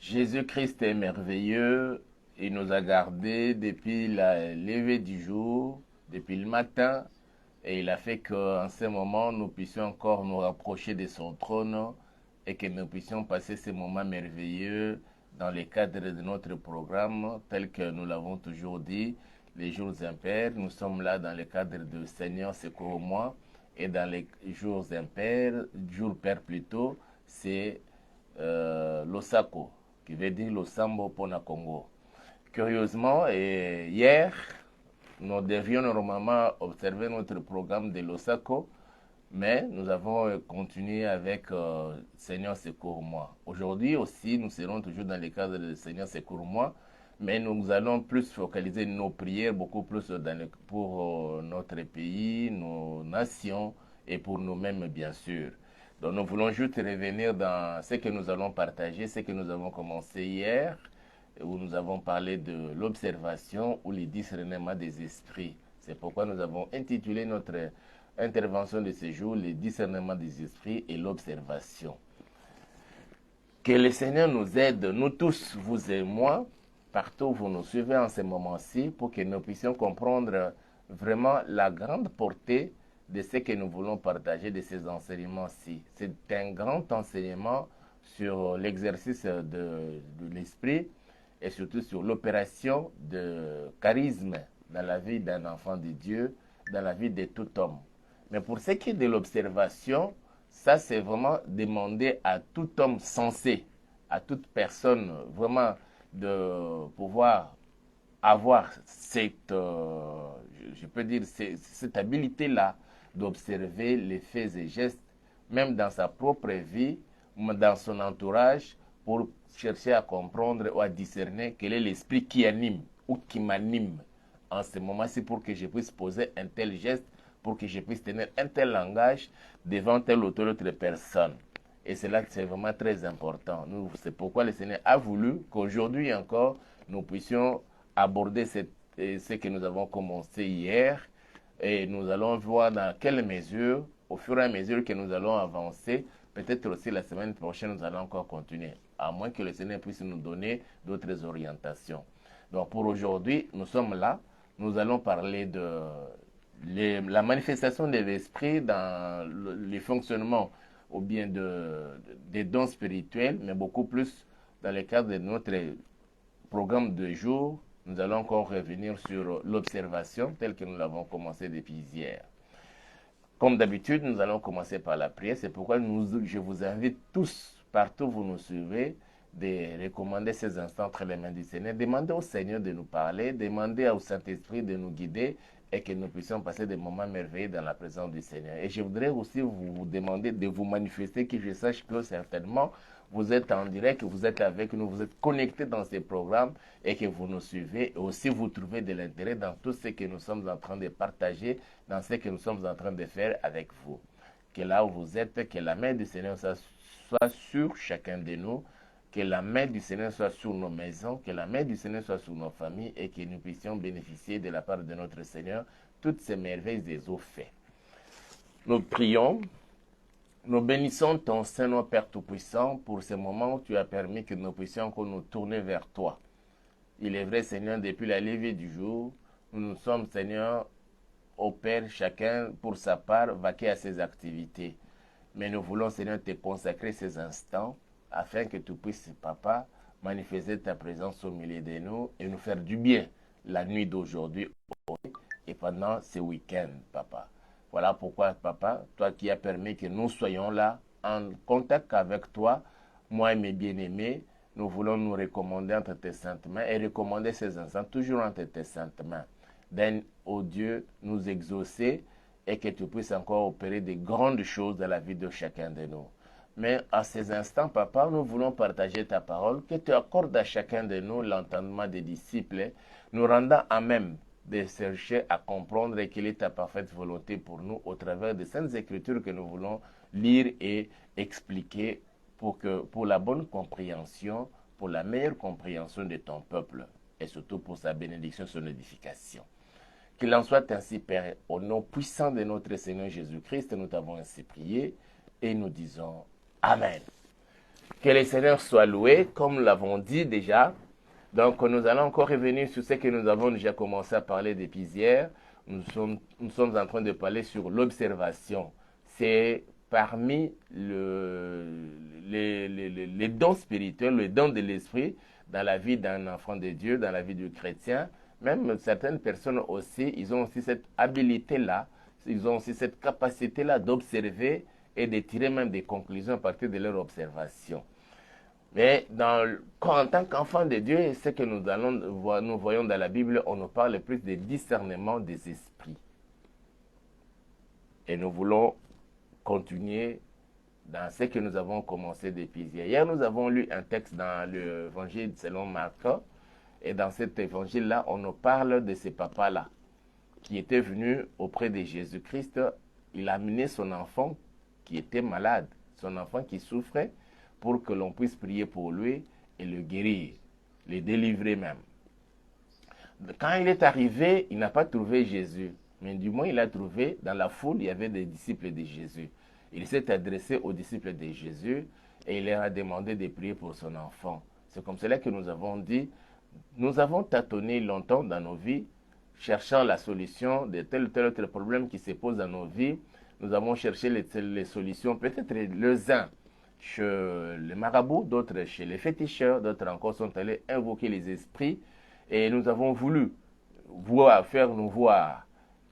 Jésus-Christ est merveilleux. Il nous a gardés depuis la levée du jour, depuis le matin. Et il a fait qu'en ce moment, nous puissions encore nous rapprocher de son trône et que nous puissions passer ces moments merveilleux dans le cadre de notre programme, tel que nous l'avons toujours dit, les jours impairs. Nous sommes là dans le cadre de Seigneur, secours-moi. Et dans les jours impairs, jours pairs plutôt, c'est l'Osako, qui veut dire le Sambo Pona Congo. Curieusement, hier, nous devions normalement observer notre programme de l'Osako, mais nous avons continué avec Seigneur secours-moi. Aujourd'hui aussi, nous serons toujours dans le cadre de Seigneur secours-moi, mais nous allons plus focaliser nos prières beaucoup plus pour notre pays, nos nations et pour nous-mêmes, bien sûr. Donc nous voulons juste revenir dans ce que nous allons partager, ce que nous avons commencé hier, où nous avons parlé de l'observation ou le discernement des esprits. C'est pourquoi nous avons intitulé notre intervention de ce jour, le discernement des esprits et l'observation. Que le Seigneur nous aide, nous tous, vous et moi, partout où vous nous suivez en ce moment-ci, pour que nous puissions comprendre vraiment la grande portée de ce que nous voulons partager de ces enseignements-ci. C'est un grand enseignement sur l'exercice de l'esprit et surtout sur l'opération de charisme dans la vie d'un enfant de Dieu, dans la vie de tout homme. Mais pour ce qui est de l'observation, ça c'est vraiment demander à tout homme sensé, à toute personne vraiment de pouvoir avoir cette, je peux dire, cette habilité-là d'observer les faits et gestes, même dans sa propre vie, dans son entourage, pour chercher à comprendre ou à discerner quel est l'esprit qui anime ou qui m'anime en ce moment-ci pour que je puisse poser un tel geste, pour que je puisse tenir un tel langage devant telle ou telle autre personne. Et c'est là que c'est vraiment très important. C'est pourquoi le Seigneur a voulu qu'aujourd'hui encore, nous puissions aborder ce que nous avons commencé hier. Et nous allons voir dans quelle mesure, au fur et à mesure que nous allons avancer, peut-être aussi la semaine prochaine, nous allons encore continuer, à moins que le Seigneur puisse nous donner d'autres orientations. Donc pour aujourd'hui, nous sommes là. Nous allons parler de la manifestation de l'esprit dans le fonctionnement ou bien des dons spirituels, mais beaucoup plus dans le cadre de notre programme de jour. Nous allons encore revenir sur l'observation telle que nous l'avons commencé depuis hier. Comme d'habitude, nous allons commencer par la prière. C'est pourquoi je vous invite tous, partout où vous nous suivez, de recommander ces instants entre les mains du Seigneur. Demandez au Seigneur de nous parler, demandez au Saint-Esprit de nous guider et que nous puissions passer des moments merveilleux dans la présence du Seigneur. Et je voudrais aussi vous demander de vous manifester, que je sache que certainement vous êtes en direct, que vous êtes avec nous, vous êtes connectés dans ces programmes et que vous nous suivez. Et aussi vous trouvez de l'intérêt dans tout ce que nous sommes en train de partager, dans ce que nous sommes en train de faire avec vous. Que là où vous êtes, que la main du Seigneur soit sur chacun de nous, que la main du Seigneur soit sur nos maisons, que la main du Seigneur soit sur nos familles et que nous puissions bénéficier de la part de notre Seigneur toutes ces merveilles des eaux faits. Nous prions, nous bénissons ton Saint-Nom, Père Tout-Puissant, pour ce moment où tu as permis que nous puissions encore nous tourner vers toi. Il est vrai, Seigneur, depuis la levée du jour, nous sommes, Seigneur, au Père, chacun pour sa part, vaquer à ses activités. Mais nous voulons, Seigneur, te consacrer ces instants afin que tu puisses, Papa, manifester ta présence au milieu de nous et nous faire du bien la nuit d'aujourd'hui et pendant ce week-end, Papa. Voilà pourquoi, Papa, toi qui as permis que nous soyons là, en contact avec toi, moi et mes bien-aimés, nous voulons nous recommander entre tes saintes mains et recommander ces instants toujours entre tes saintes mains. Daigne, ô Dieu, nous exaucer et que tu puisses encore opérer de grandes choses dans la vie de chacun de nous. Mais à ces instants, Papa, nous voulons partager ta parole, que tu accordes à chacun de nous l'entendement des disciples, nous rendant à même de chercher à comprendre quelle est ta parfaite volonté pour nous au travers des saintes écritures que nous voulons lire et expliquer pour la bonne compréhension, pour la meilleure compréhension de ton peuple et surtout pour sa bénédiction, son édification. Qu'il en soit ainsi, Père, au nom puissant de notre Seigneur Jésus-Christ, nous t'avons ainsi prié et nous disons Amen. Que le Seigneur soit loué, comme nous l'avons dit déjà. Donc, nous allons encore revenir sur ce que nous avons déjà commencé à parler depuis hier. Nous sommes en train de parler sur l'observation. C'est parmi les dons spirituels, les dons de l'esprit dans la vie d'un enfant de Dieu, dans la vie du chrétien. Même certaines personnes aussi, ils ont aussi cette habilité-là, ils ont aussi cette capacité-là d'observer et de tirer même des conclusions à partir de leur observation. Mais en tant qu'enfant de Dieu, ce que nous voyons dans la Bible, on nous parle plus de discernement des esprits. Et nous voulons continuer dans ce que nous avons commencé depuis hier. Hier, nous avons lu un texte dans l'évangile selon Marc. Et dans cet évangile-là, on nous parle de ce papa-là qui était venu auprès de Jésus-Christ. Il a amené son enfant qui était malade, son enfant qui souffrait, pour que l'on puisse prier pour lui et le guérir, le délivrer même. Quand il est arrivé, il n'a pas trouvé Jésus, mais du moins il a trouvé, dans la foule, il y avait des disciples de Jésus. Il s'est adressé aux disciples de Jésus et il leur a demandé de prier pour son enfant. C'est comme cela que nous avons dit, nous avons tâtonné longtemps dans nos vies, cherchant la solution de tel ou tel autre problème qui se pose dans nos vies. Nous avons cherché les solutions, peut-être les uns chez les marabouts, d'autres chez les féticheurs, d'autres encore sont allés invoquer les esprits. Et nous avons voulu faire nous voir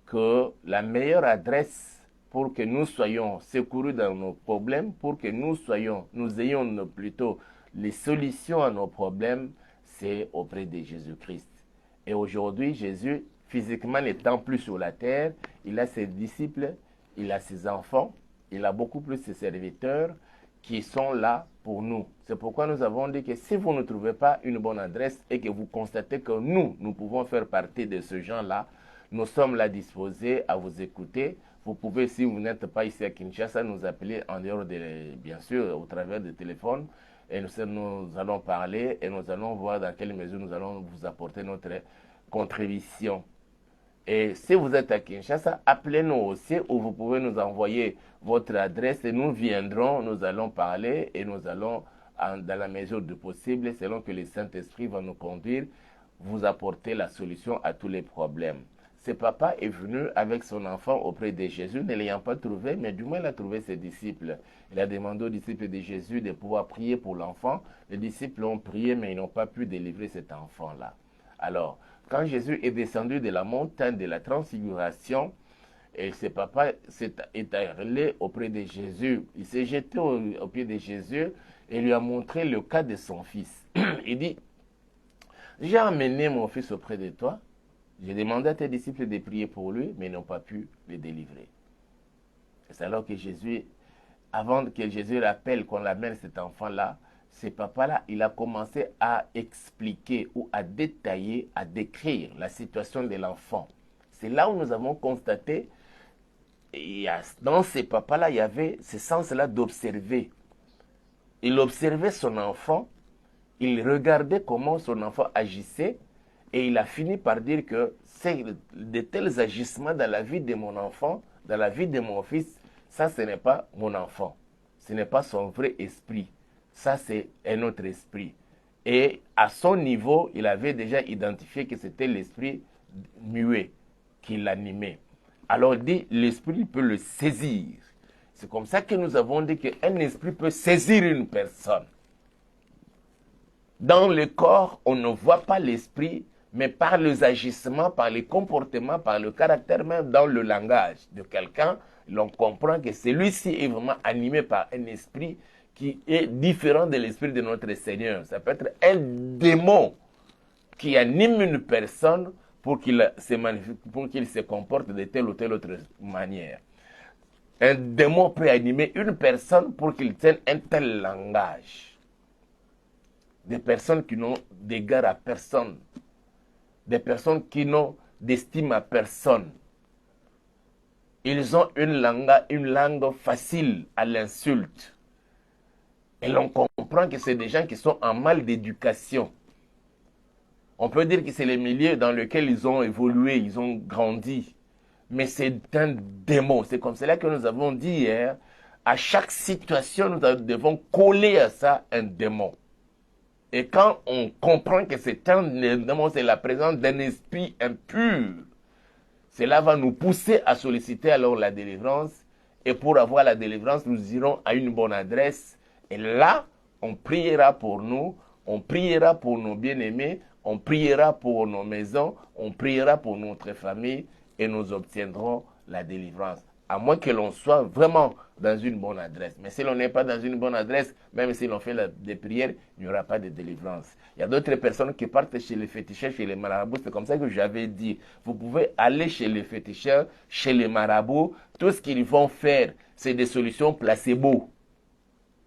que la meilleure adresse pour que nous soyons secourus dans nos problèmes, pour que nous ayons plutôt les solutions à nos problèmes, c'est auprès de Jésus-Christ. Et aujourd'hui, Jésus, physiquement n'étant plus sur la terre, il a ses disciples, il a ses enfants, il a beaucoup plus ses serviteurs qui sont là pour nous. C'est pourquoi nous avons dit que si vous ne trouvez pas une bonne adresse et que vous constatez que nous pouvons faire partie de ce genre-là, nous sommes là disposés à vous écouter. Vous pouvez, si vous n'êtes pas ici à Kinshasa, nous appeler en dehors bien sûr, au travers du téléphone. Et nous allons parler et nous allons voir dans quelle mesure nous allons vous apporter notre contribution. Et si vous êtes à Kinshasa, appelez-nous aussi ou vous pouvez nous envoyer votre adresse et nous viendrons, nous allons parler et nous allons, dans la mesure du possible, selon que le Saint-Esprit va nous conduire, vous apporter la solution à tous les problèmes. Ce papa est venu avec son enfant auprès de Jésus, ne l'ayant pas trouvé, mais du moins il a trouvé ses disciples. Il a demandé aux disciples de Jésus de pouvoir prier pour l'enfant. Les disciples ont prié, mais ils n'ont pas pu délivrer cet enfant-là. Alors, quand Jésus est descendu de la montagne de la transfiguration, et ce papa est allé auprès de Jésus. Il s'est jeté au pied de Jésus et lui a montré le cas de son fils. Il dit, j'ai amené mon fils auprès de toi. J'ai demandé à tes disciples de prier pour lui, mais ils n'ont pas pu le délivrer. C'est alors que Jésus, avant que Jésus rappelle qu'on l'amène cet enfant-là, ce papa-là, il a commencé à expliquer ou à détailler, à décrire la situation de l'enfant. C'est là où nous avons constaté, dans ce papa-là, il y avait ce sens-là d'observer. Il observait son enfant, il regardait comment son enfant agissait, et il a fini par dire que c'est de tels agissements dans la vie de mon enfant, dans la vie de mon fils, ça ce n'est pas mon enfant. Ce n'est pas son vrai esprit. Ça c'est un autre esprit. Et à son niveau, il avait déjà identifié que c'était l'esprit muet qui l'animait. Alors il dit, l'esprit peut le saisir. C'est comme ça que nous avons dit qu'un esprit peut saisir une personne. Dans le corps, on ne voit pas l'esprit, mais par les agissements, par les comportements, par le caractère, même dans le langage de quelqu'un, l'on comprend que celui-ci est vraiment animé par un esprit qui est différent de l'esprit de notre Seigneur. Ça peut être un démon qui anime une personne pour qu'il se comporte de telle ou telle autre manière. Un démon peut animer une personne pour qu'il tienne un tel langage. Des personnes qui n'ont d'égard à personne. Des personnes qui n'ont d'estime à personne. Ils ont une langue facile à l'insulte. Et l'on comprend que c'est des gens qui sont en mal d'éducation. On peut dire que c'est les milieux dans lesquels ils ont évolué, ils ont grandi. Mais c'est un démon. C'est comme cela que nous avons dit hier, À chaque situation, nous devons coller à ça un démon. Et quand on comprend que c'est un démon, c'est la présence d'un esprit impur, cela va nous pousser à solliciter alors la délivrance. Et pour avoir la délivrance, nous irons à une bonne adresse. Et là, on priera pour nous, on priera pour nos bien-aimés, on priera pour nos maisons, on priera pour notre famille et nous obtiendrons la délivrance. À moins que l'on soit vraiment dans une bonne adresse. Mais si l'on n'est pas dans une bonne adresse, même si l'on fait des prières, il n'y aura pas de délivrance. Il y a d'autres personnes qui partent chez les féticheurs, chez les marabouts. C'est comme ça que j'avais dit. Vous pouvez aller chez les féticheurs, chez les marabouts. Tout ce qu'ils vont faire, c'est des solutions placebo.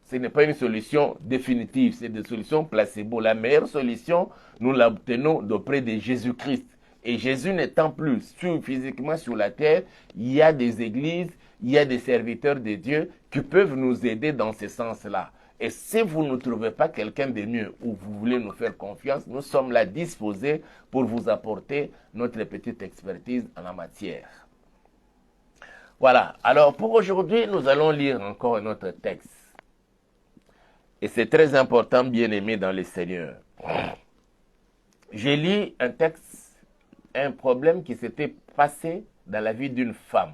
Ce n'est pas une solution définitive, c'est des solutions placebo. La meilleure solution, nous l'obtenons d'auprès de Jésus-Christ. Et Jésus n'étant plus physiquement sur la terre, il y a des églises, il y a des serviteurs de Dieu qui peuvent nous aider dans ce sens-là. Et si vous ne trouvez pas quelqu'un de mieux ou vous voulez nous faire confiance, nous sommes là disposés pour vous apporter notre petite expertise en la matière. Voilà. Alors pour aujourd'hui, nous allons lire encore un autre texte. Et c'est très important, bien-aimé dans le Seigneur. J'ai lu un texte, un problème qui s'était passé dans la vie d'une femme.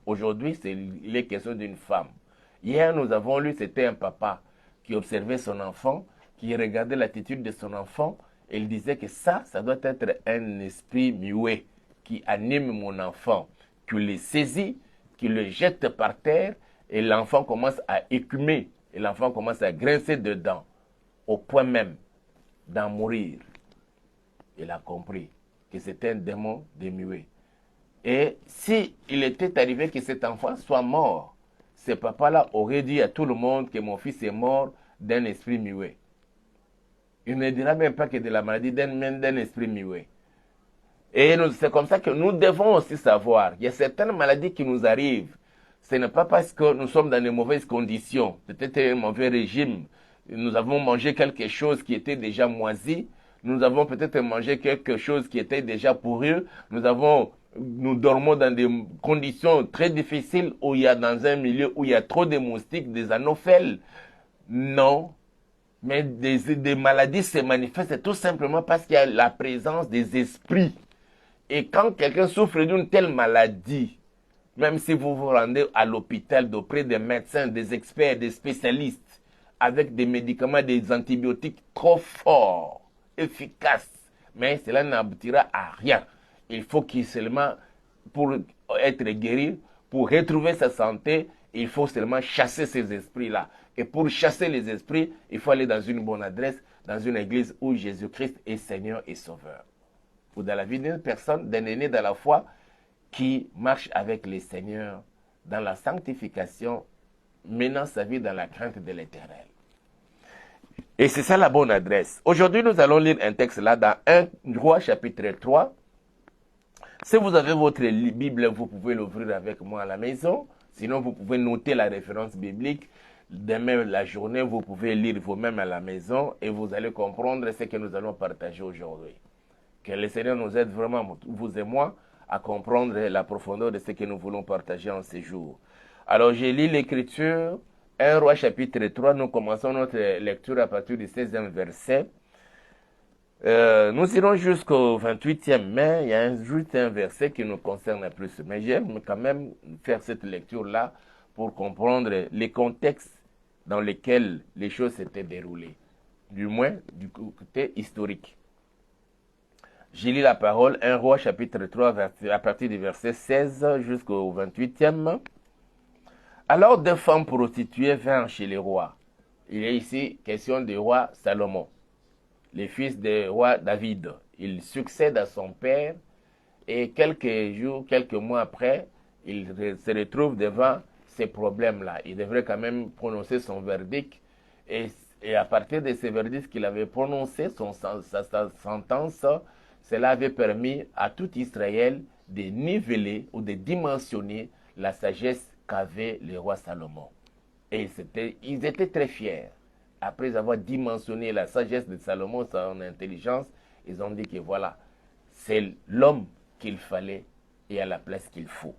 Aujourd'hui, il est question d'une femme. Hier, nous avons lu, c'était un papa qui observait son enfant, qui regardait l'attitude de son enfant, et il disait que ça doit être un esprit muet qui anime mon enfant, qui le saisit, qui le jette par terre, et l'enfant commence à écumer, et l'enfant commence à grincer dedans, au point même d'en mourir. Il a compris que c'était un démon démuet. Et si il était arrivé que cet enfant soit mort, ce papa-là aurait dit à tout le monde que mon fils est mort d'un esprit muet. Il ne dira même pas que de la maladie d'un esprit muet. Et c'est comme ça que nous devons aussi savoir. Il y a certaines maladies qui nous arrivent. Ce n'est pas parce que nous sommes dans de mauvaises conditions, peut-être un mauvais régime. Nous avons mangé quelque chose qui était déjà moisi. Nous avons peut-être mangé quelque chose qui était déjà pourri. Nous dormons dans des conditions très difficiles où il y a dans un milieu où il y a trop de moustiques, des anophèles. Non. Mais des maladies se manifestent tout simplement parce qu'il y a la présence des esprits. Et quand quelqu'un souffre d'une telle maladie, même si vous vous rendez à l'hôpital d'auprès des médecins, des experts, des spécialistes, avec des médicaments, des antibiotiques trop forts, efficaces, mais cela n'aboutira à rien. Il faut qu'il seulement, pour être guéri, pour retrouver sa santé, il faut seulement chasser ces esprits-là. Et pour chasser les esprits, il faut aller dans une bonne adresse, dans une église où Jésus-Christ est Seigneur et Sauveur. Ou dans la vie d'une personne, d'un aîné dans la foi, qui marche avec le Seigneur dans la sanctification, menant sa vie dans la crainte de l'Éternel. Et c'est ça la bonne adresse. Aujourd'hui, nous allons lire un texte là dans 1 Roi chapitre 3. Si vous avez votre Bible, vous pouvez l'ouvrir avec moi à la maison. Sinon, vous pouvez noter la référence biblique. Demain, la journée, vous pouvez lire vous-même à la maison et vous allez comprendre ce que nous allons partager aujourd'hui. Que le Seigneur nous aide vraiment, vous et moi, à comprendre la profondeur de ce que nous voulons partager en ces jours. Alors, j'ai lu l'Écriture, 1 Roi chapitre 3, nous commençons notre lecture à partir du 16e verset. Nous irons jusqu'au 28e, mais il y a juste un verset qui nous concerne plus. Mais j'aime quand même faire cette lecture-là pour comprendre les contextes dans lesquels les choses s'étaient déroulées, du moins du côté historique. J'ai lu la parole, 1 Roi chapitre 3, à partir du verset 16 jusqu'au 28e. Alors deux femmes prostituées vinrent chez les rois. Il est ici question du roi Salomon, le fils du roi David. Il succède à son père et quelques jours, quelques mois après, il se retrouve devant ces problèmes-là. Il devrait quand même prononcer son verdict et à partir de ce verdict qu'il avait prononcé, sa sentence, cela avait permis à tout Israël de niveler ou de dimensionner la sagesse qu'avait le roi Salomon. Et ils étaient très fiers. Après avoir dimensionné la sagesse de Salomon, son intelligence, ils ont dit que voilà, c'est l'homme qu'il fallait et à la place qu'il faut.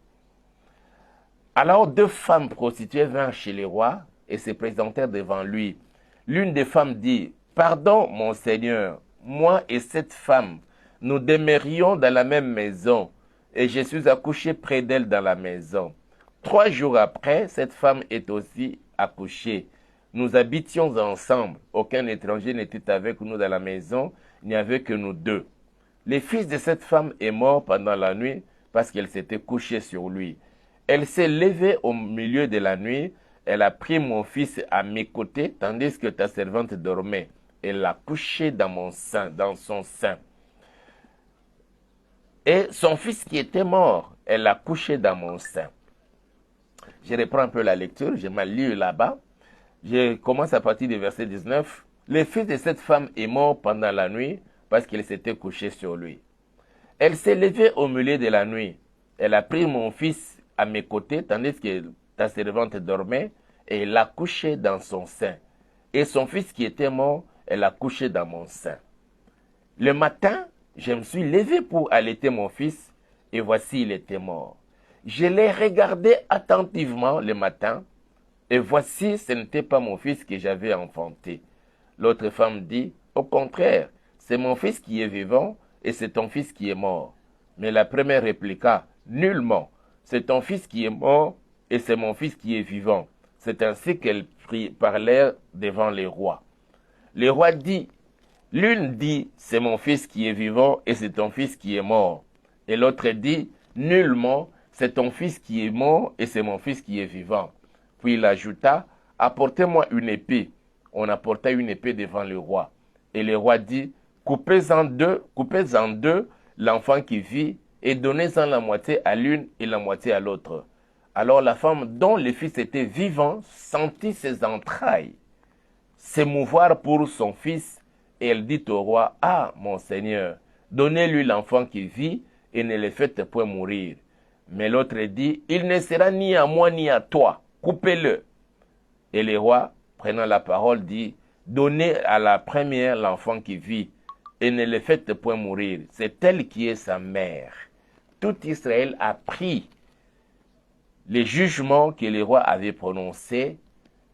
Alors 2 femmes prostituées vinrent chez le roi et se présentèrent devant lui. L'une des femmes dit, « Pardon, mon Seigneur, moi et cette femme, nous demeurions dans la même maison, et je suis accouché près d'elle dans la maison. 3 jours après, cette femme est aussi accouchée. Nous habitions ensemble, aucun étranger n'était avec nous dans la maison, il n'y avait que nous 2. Le fils de cette femme est mort pendant la nuit parce qu'elle s'était couchée sur lui. Elle s'est levée au milieu de la nuit, elle a pris mon fils à mes côtés tandis que ta servante dormait. Elle l'a couché dans mon sein, dans son sein. Et son fils qui était mort, elle l'a couché dans mon sein. » Je reprends un peu la lecture, j'ai mal lu là-bas. Je commence à partir du verset 19. « Le fils de cette femme est mort pendant la nuit parce qu'elle s'était couchée sur lui. Elle s'est levée au milieu de la nuit. Elle a pris mon fils à mes côtés tandis que ta servante dormait et elle l'a couché dans son sein. Et son fils qui était mort, elle l'a couché dans mon sein. Le matin, je me suis levé pour allaiter mon fils et voici il était mort. Je l'ai regardé attentivement le matin et voici ce n'était pas mon fils que j'avais enfanté. » L'autre femme dit, « Au contraire, c'est mon fils qui est vivant et c'est ton fils qui est mort. » Mais la première répliqua, « Nullement, c'est ton fils qui est mort et c'est mon fils qui est vivant. » C'est ainsi qu'elles parlèrent devant les rois. Le roi dit, « L'une dit, c'est mon fils qui est vivant et c'est ton fils qui est mort. » Et l'autre dit, « Nullement, c'est ton fils qui est mort et c'est mon fils qui est vivant. » Puis il ajouta, « Apportez-moi une épée. » On apporta une épée devant le roi. Et le roi dit, « Coupez en deux l'enfant qui vit et donnez-en la moitié à l'une et la moitié à l'autre. » Alors la femme dont le fils était vivant sentit ses entrailles s'émouvoir pour son fils et elle dit au roi, « Ah, mon Seigneur, donnez-lui l'enfant qui vit et ne le faites point mourir. » Mais l'autre dit, « Il ne sera ni à moi ni à toi, coupez-le. » Et le roi, prenant la parole, dit, « Donnez à la première l'enfant qui vit et ne le faites point mourir. C'est elle qui est sa mère. » Tout Israël a pris les jugements que le roi avait prononcés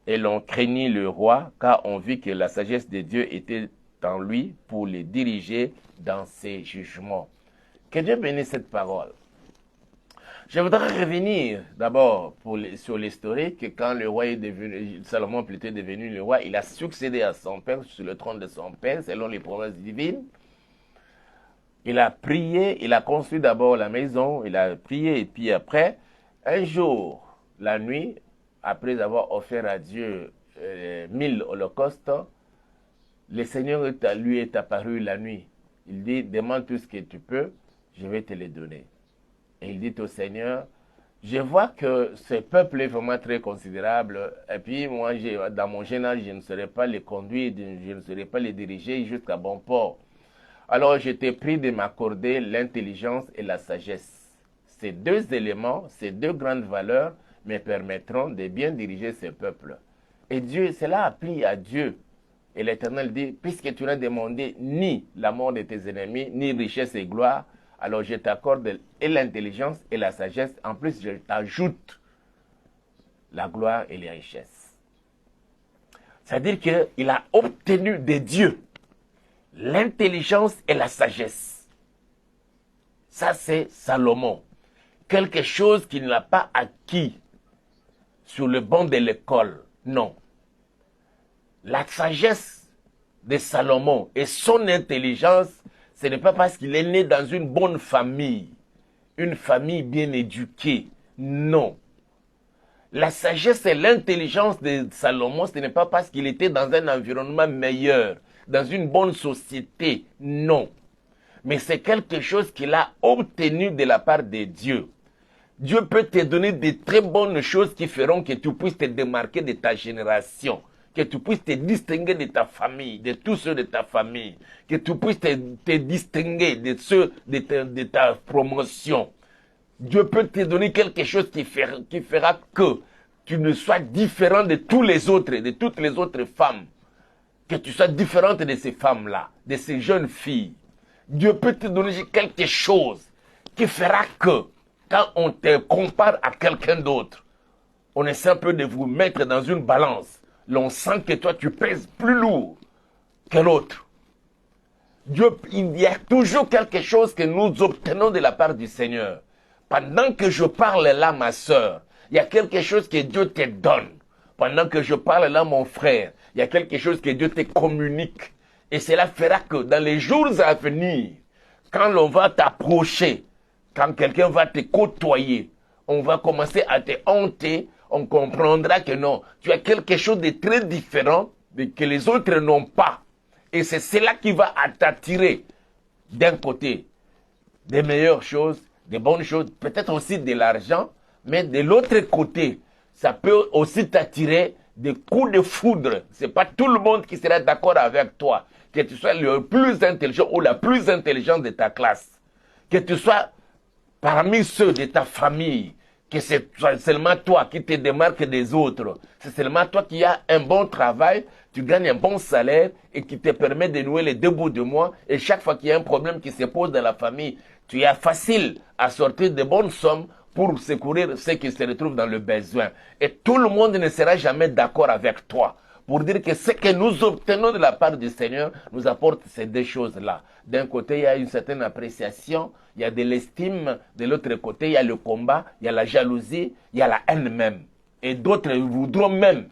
et l'on craignit le roi, car on vit que la sagesse de Dieu était en lui pour les diriger dans ses jugements. Que Dieu bénisse cette parole. Je voudrais revenir d'abord sur l'historique. Quand le roi est devenu, Salomon plutôt est devenu le roi, il a succédé à son père sur le trône de son père, selon les promesses divines. Il a prié, il a construit d'abord la maison, il a prié, et puis après, un jour, la nuit, après avoir offert à Dieu 1000 holocaustes, le Seigneur lui est apparu la nuit. Il dit, demande tout ce que tu peux, je vais te les donner. Et il dit au Seigneur, je vois que ce peuple est vraiment très considérable, et puis moi, dans mon jeune âge, je ne saurais pas les conduire, je ne saurais pas les diriger jusqu'à bon port. Alors je t'ai pris de m'accorder l'intelligence et la sagesse. Ces 2 éléments, ces 2 grandes valeurs me permettront de bien diriger ce peuple. Et Dieu, cela a plu à Dieu. Et l'Éternel dit, puisque tu n'as demandé ni la mort de tes ennemis, ni richesse et gloire, alors je t'accorde et l'intelligence et la sagesse. En plus, je t'ajoute la gloire et les richesses. C'est-à-dire qu'il a obtenu de Dieu l'intelligence et la sagesse. Ça, c'est Salomon. Quelque chose qu'il n'a pas acquis sur le banc de l'école. Non. La sagesse de Salomon et son intelligence, ce n'est pas parce qu'il est né dans une bonne famille, une famille bien éduquée. Non. La sagesse et l'intelligence de Salomon, ce n'est pas parce qu'il était dans un environnement meilleur, dans une bonne société. Non. Mais c'est quelque chose qu'il a obtenu de la part de Dieu. Dieu peut te donner de très bonnes choses qui feront que tu puisses te démarquer de ta génération, que tu puisses te distinguer de ta famille, de tous ceux de ta famille, que tu puisses te distinguer de ceux de ta promotion. Dieu peut te donner quelque chose qui fera que tu ne sois différent de tous les autres, de toutes les autres femmes, que tu sois différente de ces femmes-là, de ces jeunes filles. Dieu peut te donner quelque chose qui fera que quand on te compare à quelqu'un d'autre, On essaie un peu de vous mettre dans une balance. L'on sent que toi, tu pèses plus lourd que l'autre. Dieu, il y a toujours quelque chose que nous obtenons de la part du Seigneur. Pendant que je parle là, ma soeur, il y a quelque chose que Dieu te donne. Pendant que je parle là, mon frère, il y a quelque chose que Dieu te communique. Et cela fera que dans les jours à venir, quand l'on va t'approcher, quand quelqu'un va te côtoyer, on va commencer à te hanter, on comprendra que non, tu as quelque chose de très différent que les autres n'ont pas. Et c'est cela qui va t'attirer d'un côté des meilleures choses, des bonnes choses, peut-être aussi de l'argent, mais de l'autre côté, ça peut aussi t'attirer des coups de foudre. C'est pas tout le monde qui sera d'accord avec toi. Que tu sois le plus intelligent ou la plus intelligente de ta classe. Que tu sois parmi ceux de ta famille. Que c'est seulement toi qui te démarques des autres. C'est seulement toi qui as un bon travail, tu gagnes un bon salaire et qui te permet de nouer les deux bouts de mois. Et chaque fois qu'il y a un problème qui se pose dans la famille, tu es facile à sortir de bonnes sommes pour secourir ceux qui se retrouvent dans le besoin. Et tout le monde ne sera jamais d'accord avec toi. Pour dire que ce que nous obtenons de la part du Seigneur nous apporte ces deux choses-là. D'un côté, il y a une certaine appréciation, il y a de l'estime. De l'autre côté, il y a le combat, il y a la jalousie, il y a la haine même. Et d'autres voudront même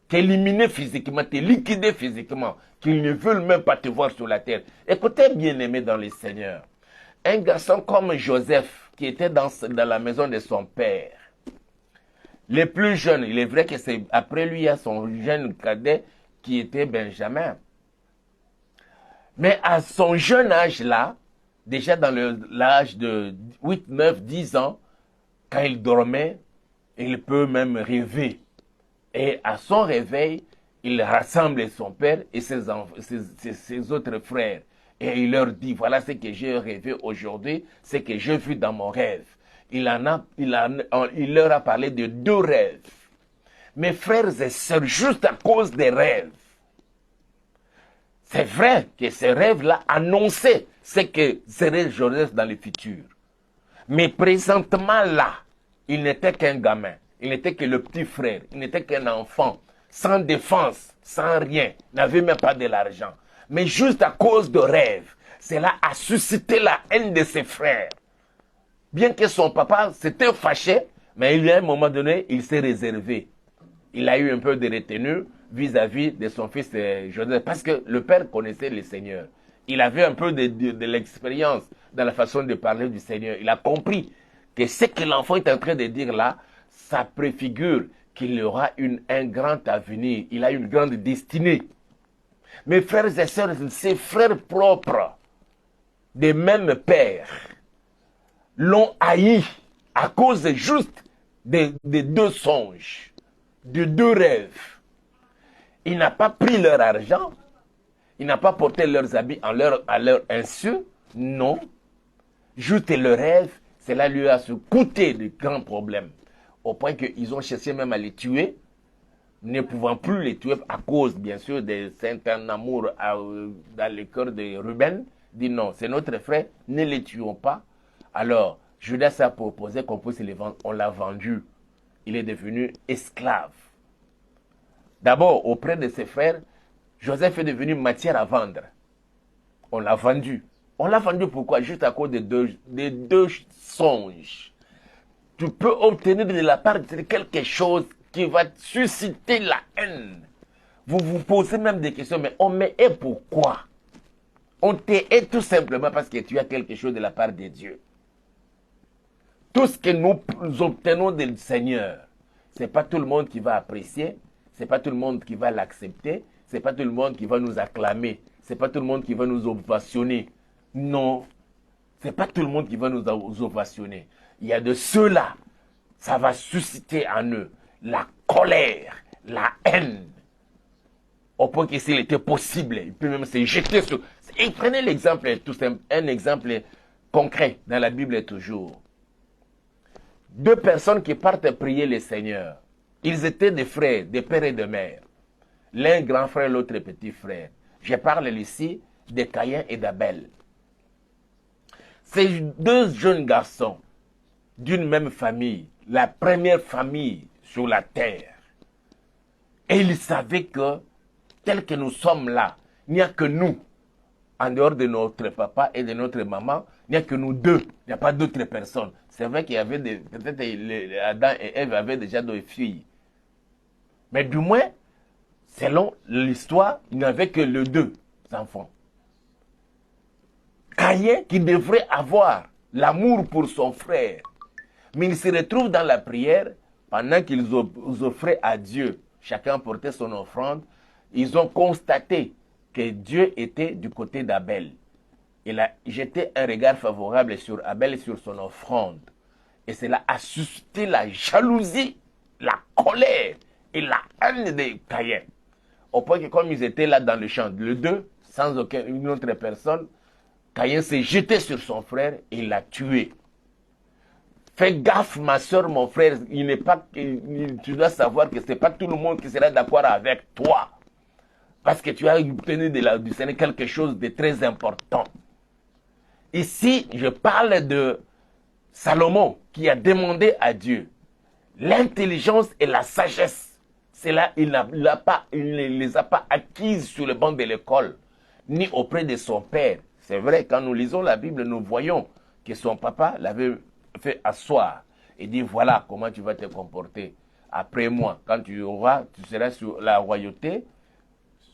t'éliminer physiquement, te liquider physiquement, qu'ils ne veulent même pas te voir sur la terre. Écoutez, bien-aimés dans le Seigneur, un garçon comme Joseph, qui était dans la maison de son père, les plus jeunes, il est vrai que c'est après lui, il y a son jeune cadet qui était Benjamin. Mais à son jeune âge là, déjà dans l'âge de 8, 9, 10 ans, quand il dormait, il peut même rêver. Et à son réveil, il rassemble son père et ses autres frères. Et il leur dit, voilà ce que j'ai rêvé aujourd'hui, ce que j'ai vu dans mon rêve. Il leur a parlé de 2 rêves. Mes frères et sœurs, juste à cause des rêves, c'est vrai que ces rêves-là annonçaient ce que serait Joseph dans le futur. Mais présentement là, il n'était qu'un gamin. Il n'était que le petit frère. Il n'était qu'un enfant, sans défense, sans rien. Il n'avait même pas de l'argent. Mais juste à cause de rêves, cela a suscité la haine de ses frères. Bien que son papa s'était fâché, mais il y a un moment donné, il s'est réservé. Il a eu un peu de retenue vis-à-vis de son fils Joseph, parce que le père connaissait le Seigneur. Il avait un peu de l'expérience dans la façon de parler du Seigneur. Il a compris que ce que l'enfant est en train de dire là, ça préfigure qu'il aura un grand avenir. Il a une grande destinée. Mes frères et sœurs, ses frères propres, des mêmes pères, l'ont haï à cause juste des 2 songes, de 2 rêves. Il n'a pas pris leur argent, il n'a pas porté leurs habits à leur insu, non. Juste le rêve, cela lui a coûté de grands problèmes, au point qu'ils ont cherché même à les tuer, ne pouvant plus les tuer à cause, bien sûr, de certain amour dans le cœur de Ruben, dit non, c'est notre frère, ne les tuons pas. Alors, Judas a proposé qu'on puisse les vendre. On l'a vendu. Il est devenu esclave. D'abord, auprès de ses frères, Joseph est devenu matière à vendre. On l'a vendu. On l'a vendu pourquoi? Juste à cause des deux songes. Tu peux obtenir de la part de quelque chose qui va susciter la haine. Vous vous posez même des questions, mais on m'est pourquoi? On t'est tout simplement parce que tu as quelque chose de la part de Dieu. Tout ce que nous obtenons du Seigneur, ce n'est pas tout le monde qui va apprécier, ce n'est pas tout le monde qui va l'accepter, ce n'est pas tout le monde qui va nous acclamer, ce n'est pas tout le monde qui va nous ovationner. Non, ce n'est pas tout le monde qui va nous ovationner. Il y a de ceux-là, ça va susciter en eux la colère, la haine, au point que s'il était possible, il peut même se jeter sur... Et prenez l'exemple, tout simple, un exemple concret dans la Bible toujours. 2 personnes qui partent prier le Seigneur. Ils étaient des frères, des pères et de mères. L'un grand frère, l'autre petit frère. Je parle ici de Caïn et d'Abel. Ces 2 jeunes garçons d'une même famille, la première famille sur la terre. Et il savait que, tel que nous sommes là, il n'y a que nous, en dehors de notre papa et de notre maman, il n'y a que nous deux, il n'y a pas d'autres personnes. C'est vrai qu'il y avait peut-être Adam et Ève avaient déjà deux filles. Mais du moins, selon l'histoire, il n'y avait que les deux enfants. Caïn qui devrait avoir l'amour pour son frère, mais il se retrouve dans la prière pendant qu'ils offraient à Dieu, chacun portait son offrande, ils ont constaté que Dieu était du côté d'Abel. Il a jeté un regard favorable sur Abel et sur son offrande. Et cela a suscité la jalousie, la colère et la haine de Caïn. Au point que comme ils étaient là dans le champ, les deux, sans aucune autre personne, Caïn s'est jeté sur son frère et il l'a tué. Fais gaffe, ma soeur, mon frère, tu dois savoir que ce n'est pas tout le monde qui sera d'accord avec toi. Parce que tu as obtenu du Seigneur quelque chose de très important. Ici, je parle de Salomon qui a demandé à Dieu l'intelligence et la sagesse. Cela, il ne les a pas acquises sur le banc de l'école, ni auprès de son père. C'est vrai, quand nous lisons la Bible, nous voyons que son papa l'avait fait asseoir et dit voilà comment tu vas te comporter après moi. Quand tu seras sur la royauté,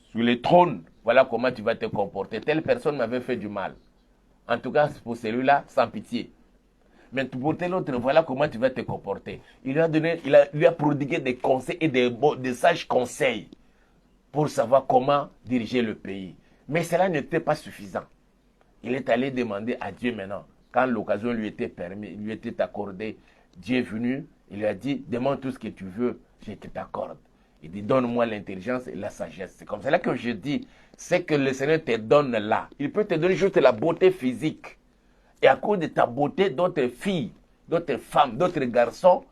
sur le trône, voilà comment tu vas te comporter. Telle personne m'avait fait du mal. En tout cas, pour celui-là, sans pitié. Mais pour tel autre, voilà comment tu vas te comporter. Il lui a prodigué des conseils et des sages conseils pour savoir comment diriger le pays. Mais cela n'était pas suffisant. Il est allé demander à Dieu maintenant, quand l'occasion lui était permise, lui était accordée, Dieu est venu, il lui a dit, demande tout ce que tu veux, je t'accorde. Il dit, donne-moi l'intelligence et la sagesse. C'est comme cela que je dis, c'est que le Seigneur te donne là. Il peut te donner juste la beauté physique. Et à cause de ta beauté, d'autres filles, d'autres femmes, d'autres garçons,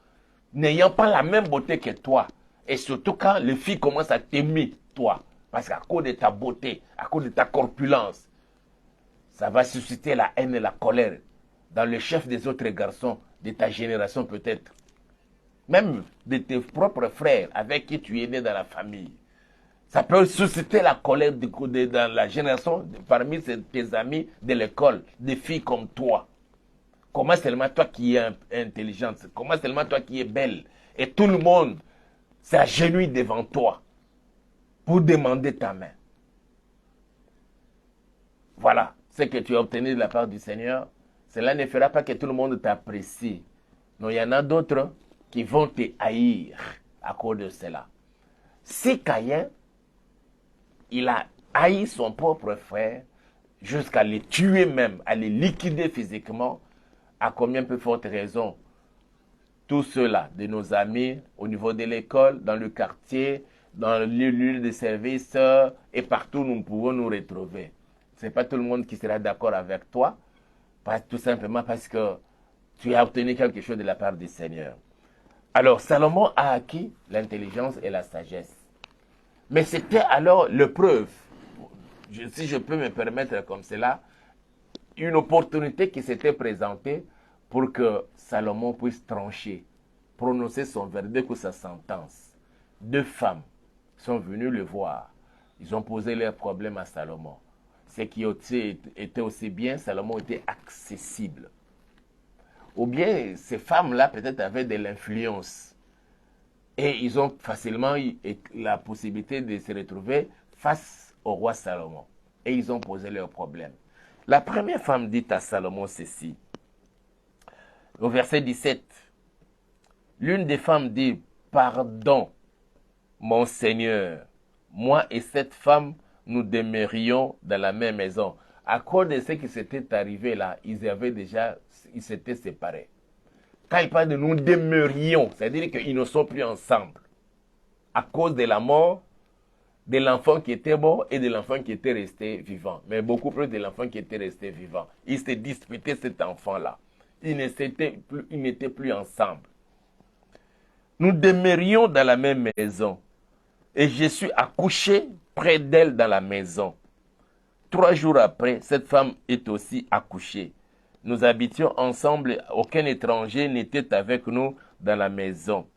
n'ayant pas la même beauté que toi. Et surtout quand les filles commencent à t'aimer, toi. Parce qu'à cause de ta beauté, à cause de ta corpulence, ça va susciter la haine et la colère dans le chef des autres garçons de ta génération peut-être. Même de tes propres frères avec qui tu es né dans la famille. Ça peut susciter la colère dans la génération parmi tes amis de l'école, des filles comme toi. Comment seulement toi qui es intelligente, comment seulement toi qui es belle, et tout le monde s'agenouille devant toi pour demander ta main. Voilà ce que tu as obtenu de la part du Seigneur. Cela ne fera pas que tout le monde t'apprécie. Non, il y en a d'autres qui vont te haïr à cause de cela. Si Caïn, il a haï son propre frère jusqu'à le tuer même, à le liquider physiquement, à combien peu forte raison tous ceux-là, de nos amis, au niveau de l'école, dans le quartier, dans le lieu de service, et partout nous pouvons nous retrouver. Ce n'est pas tout le monde qui sera d'accord avec toi, tout simplement parce que tu as obtenu quelque chose de la part du Seigneur. Alors, Salomon a acquis l'intelligence et la sagesse. Mais c'était alors l'épreuve, si je peux me permettre comme cela, une opportunité qui s'était présentée pour que Salomon puisse trancher, prononcer son verdict ou sa sentence. Deux femmes sont venues le voir. Ils ont posé leurs problèmes à Salomon. Ce qui était aussi bien, Salomon était accessible. Ou bien ces femmes-là peut-être avaient de l'influence. Et ils ont facilement eu la possibilité de se retrouver face au roi Salomon. Et ils ont posé leurs problèmes. La première femme dit à Salomon ceci. Au verset 17. L'une des femmes dit, pardon, mon Seigneur, moi et cette femme, nous demeurions dans la même maison. À cause de ce qui s'était arrivé là, ils s'étaient séparés. Quand il parle de nous demeurions, c'est-à-dire qu'ils ne sont plus ensemble. À cause de la mort de l'enfant qui était mort et de l'enfant qui était resté vivant. Mais beaucoup plus de l'enfant qui était resté vivant. Ils se disputaient cet enfant-là. Ils n'étaient plus ensemble. Nous demeurions dans la même maison. Et je suis accouché près d'elle dans la maison. 3 jours après, cette femme est aussi accouchée. Nous habitions ensemble, aucun étranger n'était avec nous dans la maison.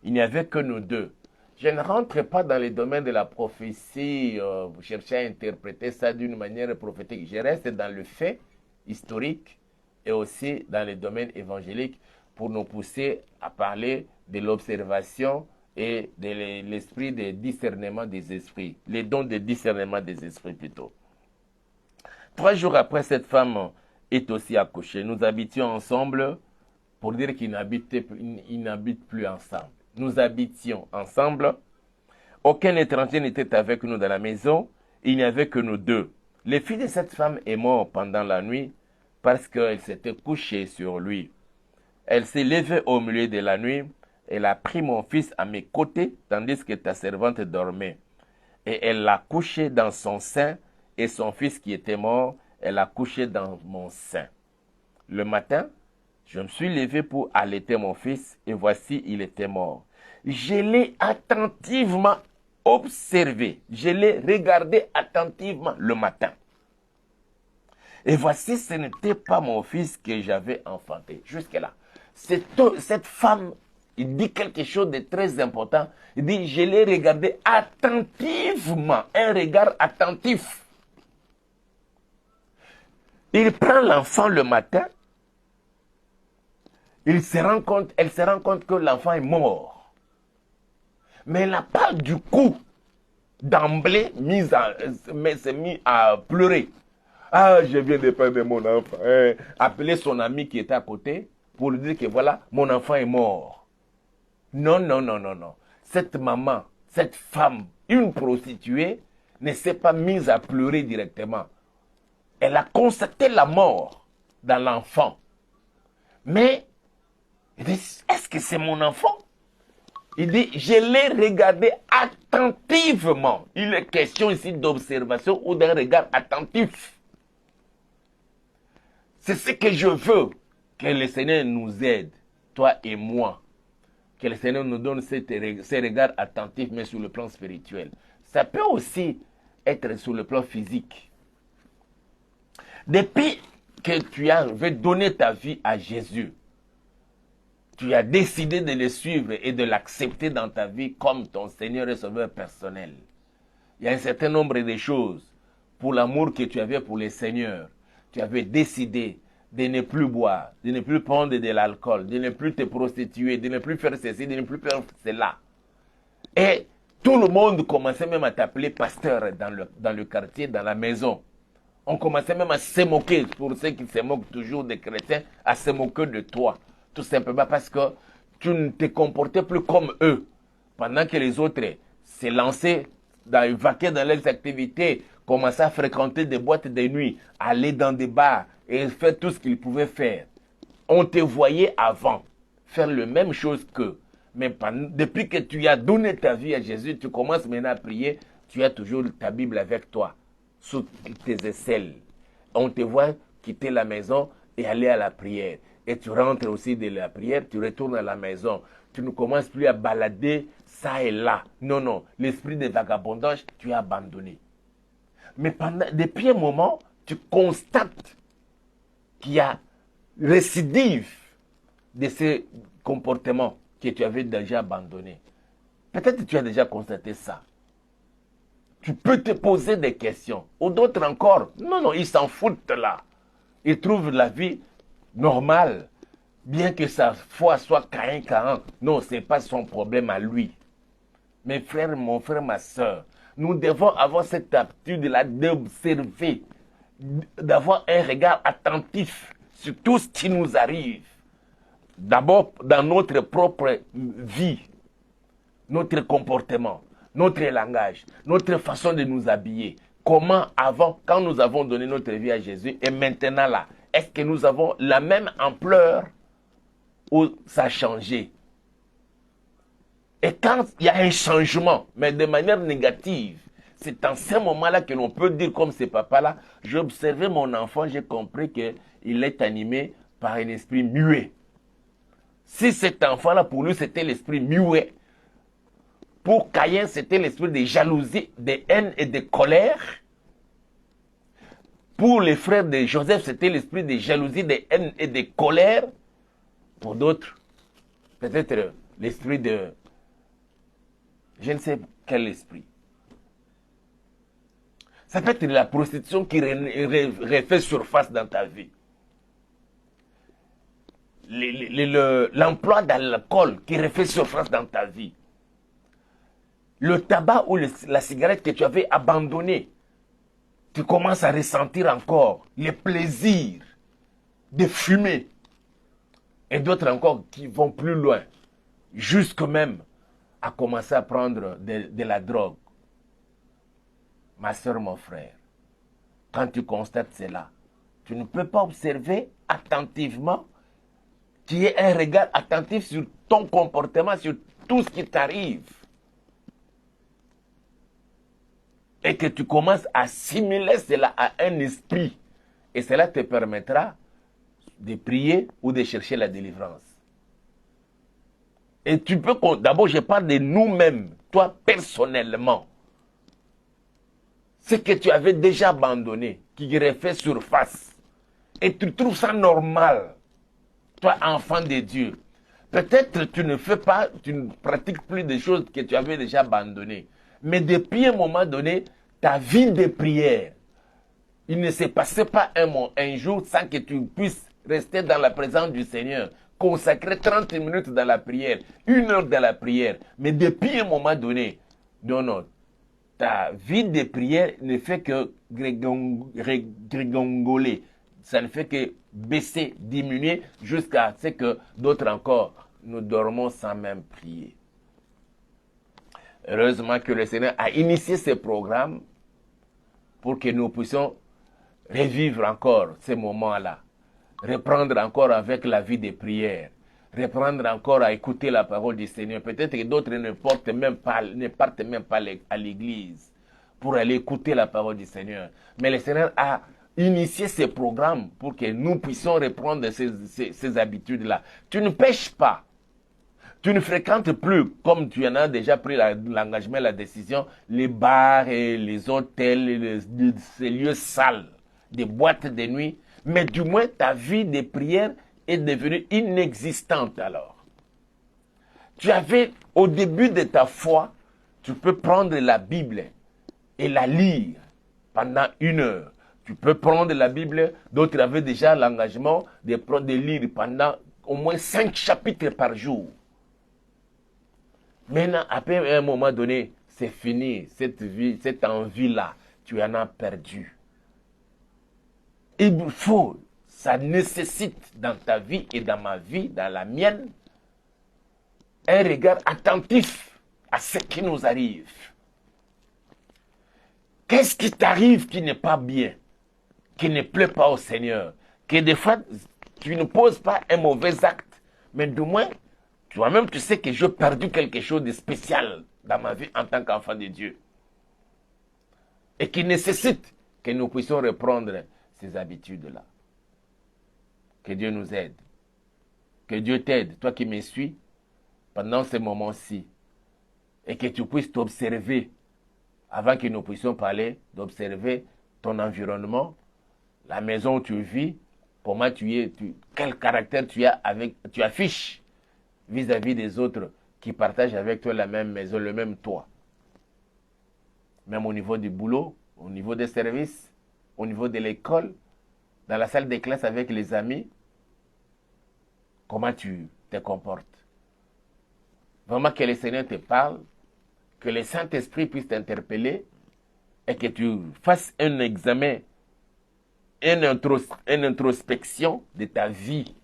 Il n'y avait que nous deux. Je ne rentre pas dans les domaines de la prophétie, vous cherchez à interpréter ça d'une manière prophétique. Je reste dans le fait historique et aussi dans les domaines évangéliques pour nous pousser à parler de l'observation et de l'esprit de discernement des esprits, les dons de discernement des esprits plutôt. 3 jours après, cette femme est aussi accouchée. Nous habitions ensemble, pour dire qu'ils n'habitent plus ensemble. Nous habitions ensemble. Aucun étranger n'était avec nous dans la maison. Il n'y avait que nous deux. Le fils de cette femme est mort pendant la nuit parce qu'elle s'était couchée sur lui. Elle s'est levée au milieu de la nuit. Elle a pris mon fils à mes côtés tandis que ta servante dormait. Et elle l'a couché dans son sein et son fils qui était mort, elle l'a couché dans mon sein. Le matin, je me suis levé pour allaiter mon fils et voici, il était mort. Je l'ai attentivement observé. Je l'ai regardé attentivement le matin. Et voici, ce n'était pas mon fils que j'avais enfanté. Jusque-là. Cette femme, il dit quelque chose de très important. Il dit, je l'ai regardé attentivement. Un regard attentif. Il prend l'enfant le matin. Elle se rend compte que l'enfant est mort. Mais elle n'a pas du coup, d'emblée, s'est mis à pleurer. Ah, je viens de perdre mon enfant. Appeler son ami qui était à côté pour lui dire que voilà, mon enfant est mort. Non, non, non, non, non. Cette maman, cette femme, une prostituée, ne s'est pas mise à pleurer directement. Elle a constaté la mort dans l'enfant. Mais, il dit, est-ce que c'est mon enfant? Il dit, je l'ai regardé attentivement. Il est question ici d'observation ou d'un regard attentif. C'est ce que je veux, que le Seigneur nous aide, toi et moi. Que le Seigneur nous donne ces regards attentifs, mais sur le plan spirituel. Ça peut aussi être sur le plan physique. Depuis que tu veux donner ta vie à Jésus, tu as décidé de le suivre et de l'accepter dans ta vie comme ton Seigneur et Sauveur personnel. Il y a un certain nombre de choses pour l'amour que tu avais pour le Seigneur. Tu avais décidé de ne plus boire, de ne plus prendre de l'alcool, de ne plus te prostituer, de ne plus faire ceci, de ne plus faire cela. Et tout le monde commençait même à t'appeler pasteur dans le quartier, dans la maison. On commençait même à se moquer, pour ceux qui se moquent toujours des chrétiens, à se moquer de toi. Tout simplement parce que tu ne te comportais plus comme eux. Pendant que les autres se lançaient, vaquaient dans leurs activités, commençaient à fréquenter des boîtes de nuit, aller dans des bars et faire tout ce qu'ils pouvaient faire. On te voyait avant faire la même chose qu'eux. Mais depuis que tu as donné ta vie à Jésus, tu commences maintenant à prier, tu as toujours ta Bible avec toi, sous tes aisselles. On te voit quitter la maison et aller à la prière. Et tu rentres aussi de la prière, tu retournes à la maison. Tu ne commences plus à balader ça et là. Non, non, l'esprit de vagabondage, tu as abandonné. Mais depuis un moment, tu constates qu'il y a récidive de ces comportements que tu avais déjà abandonnés. Peut-être que tu as déjà constaté ça. Tu peux te poser des questions. Ou d'autres encore, non, non, ils s'en foutent là. Ils trouvent la vie normale. Bien que sa foi soit Caïn. Non, ce n'est pas son problème à lui. Mes frères, mon frère, ma soeur, nous devons avoir cette aptitude-là d'observer, d'avoir un regard attentif sur tout ce qui nous arrive. D'abord, dans notre propre vie, notre comportement, notre langage, notre façon de nous habiller. Comment avant, quand nous avons donné notre vie à Jésus, et maintenant là, est-ce que nous avons la même ampleur ou ça a changé? Et quand il y a un changement, mais de manière négative, c'est en ce moment-là que l'on peut dire comme ce papa-là, j'ai observé mon enfant, j'ai compris qu'il est animé par un esprit muet. Si cet enfant-là, pour lui, c'était l'esprit muet, pour Caïn, c'était l'esprit de jalousie, de haine et de colère. Pour les frères de Joseph, c'était l'esprit de jalousie, de haine et de colère. Pour d'autres, peut-être l'esprit de Je ne sais quel esprit. Ça peut être la prostitution qui refait surface dans ta vie. L'emploi d'alcool qui refait surface dans ta vie. Le tabac ou la cigarette que tu avais abandonné. Tu commences à ressentir encore les plaisirs de fumer. Et d'autres encore qui vont plus loin. Jusque même à commencer à prendre de la drogue. Ma soeur, mon frère, quand tu constates cela, tu ne peux pas observer attentivement, qu'il y ait un regard attentif sur ton comportement, sur tout ce qui t'arrive. Et que tu commences à assimiler cela à un esprit. Et cela te permettra de prier ou de chercher la délivrance. Et tu peux, d'abord je parle de nous-mêmes, toi personnellement. Ce que tu avais déjà abandonné, qui refait surface. Et tu trouves ça normal, toi enfant de Dieu. Peut-être tu ne fais pas, tu ne pratiques plus des choses que tu avais déjà abandonnées. Mais depuis un moment donné, ta vie de prière, il ne s'est passé pas un jour sans que tu puisses rester dans la présence du Seigneur, consacrer 30 minutes dans la prière, 1 heure dans la prière. Mais depuis un moment donné, non, ta vie de prière ne fait que grégongoler. Ça ne fait que baisser, diminuer, jusqu'à ce que d'autres encore, nous dormons sans même prier. Heureusement que le Seigneur a initié ce programme pour que nous puissions revivre encore ces moments-là, reprendre encore avec la vie de prière, reprendre encore à écouter la parole du Seigneur. Peut-être que d'autres ne partent même pas à l'église pour aller écouter la parole du Seigneur. Mais le Seigneur a initié ce programme pour que nous puissions reprendre ces habitudes-là. Tu ne pêches pas. Tu ne fréquentes plus, comme tu en as déjà pris l'engagement, la décision, les bars et les hôtels, ces lieux sales, des boîtes de nuit. Mais du moins, ta vie de prière est devenue inexistante alors. Tu avais, au début de ta foi, tu peux prendre la Bible et la lire pendant 1 heure. Tu peux prendre la Bible, d'autres avaient déjà l'engagement de lire pendant au moins 5 chapitres par jour. Maintenant, après un moment donné, c'est fini, cette vie, cette envie-là, tu en as perdu. Il faut, ça nécessite dans ta vie et dans ma vie, dans la mienne, un regard attentif à ce qui nous arrive. Qu'est-ce qui t'arrive qui n'est pas bien, qui ne plaît pas au Seigneur, que des fois, tu ne poses pas un mauvais acte, mais du moins, toi-même, tu sais que j'ai perdu quelque chose de spécial dans ma vie en tant qu'enfant de Dieu. Et qui nécessite que nous puissions reprendre ces habitudes-là. Que Dieu nous aide. Que Dieu t'aide, toi qui me suis, pendant ces moments-ci. Et que tu puisses t'observer, avant que nous puissions parler, d'observer ton environnement, la maison où tu vis, comment tu es, quel caractère tu affiches vis-à-vis des autres qui partagent avec toi la même maison, le même toit. Même au niveau du boulot, au niveau des services, au niveau de l'école, dans la salle de classe avec les amis, comment tu te comportes. Vraiment que le Seigneur te parle, que le Saint-Esprit puisse t'interpeller et que tu fasses un examen, une introspection de ta vie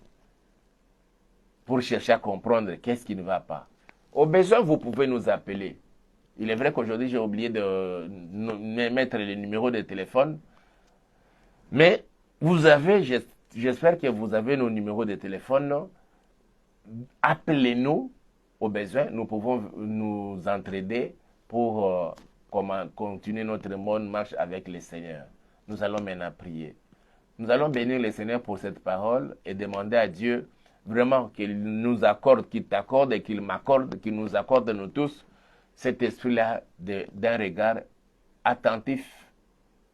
pour chercher à comprendre qu'est-ce qui ne va pas. Au besoin, vous pouvez nous appeler. Il est vrai qu'aujourd'hui, j'ai oublié de mettre le numéro de téléphone. Mais vous avez, j'espère que vous avez nos numéros de téléphone. Appelez-nous au besoin. Nous pouvons nous entraider pour continuer notre bonne marche avec le Seigneur. Nous allons maintenant prier. Nous allons bénir le Seigneur pour cette parole et demander à Dieu vraiment qu'il nous accorde, qu'il t'accorde et qu'il m'accorde, qu'il nous accorde nous tous cet esprit-là d'un regard attentif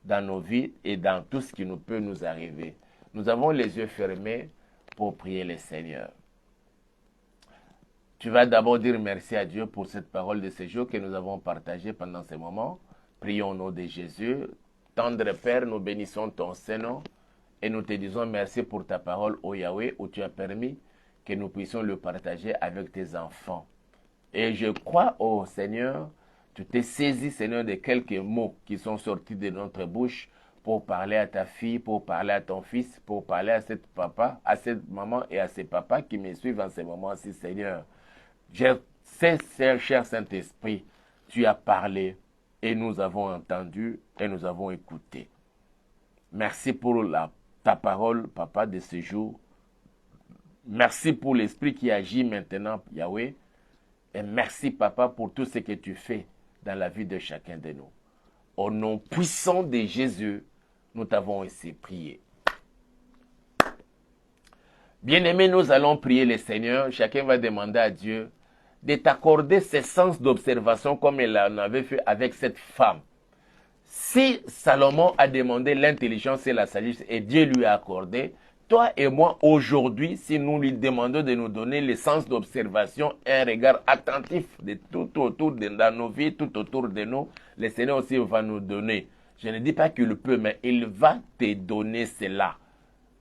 dans nos vies et dans tout ce qui peut nous arriver. Nous avons les yeux fermés pour prier le Seigneur. Tu vas d'abord dire merci à Dieu pour cette parole de ce jour que nous avons partagée pendant ces moments. Prions au nom de Jésus. Tendre Père, nous bénissons ton Saint-Nom et nous te disons merci pour ta parole, ô Yahweh, où tu as permis que nous puissions le partager avec tes enfants. Et je crois, ô Seigneur, tu t'es saisi, Seigneur, de quelques mots qui sont sortis de notre bouche pour parler à ta fille, pour parler à ton fils, pour parler à cette papa, à cette maman et à ces papas qui me suivent en ce moment-ci, Seigneur. Je sais, cher Saint-Esprit, tu as parlé et nous avons entendu et nous avons écouté. Merci pour ta parole, Papa, de ce jour. Merci pour l'Esprit qui agit maintenant, Yahweh. Et merci, Papa, pour tout ce que tu fais dans la vie de chacun de nous. Au nom puissant de Jésus, nous t'avons ainsi prié. Bien-aimés, nous allons prier le Seigneur. Chacun va demander à Dieu de t'accorder ce sens d'observation comme il en avait fait avec cette femme. Si Salomon a demandé l'intelligence et la sagesse et Dieu lui a accordé, toi et moi aujourd'hui, si nous lui demandons de nous donner le sens d'observation et un regard attentif de tout autour de nos vies, tout autour de nous, le Seigneur aussi va nous donner. Je ne dis pas qu'il peut, mais il va te donner cela.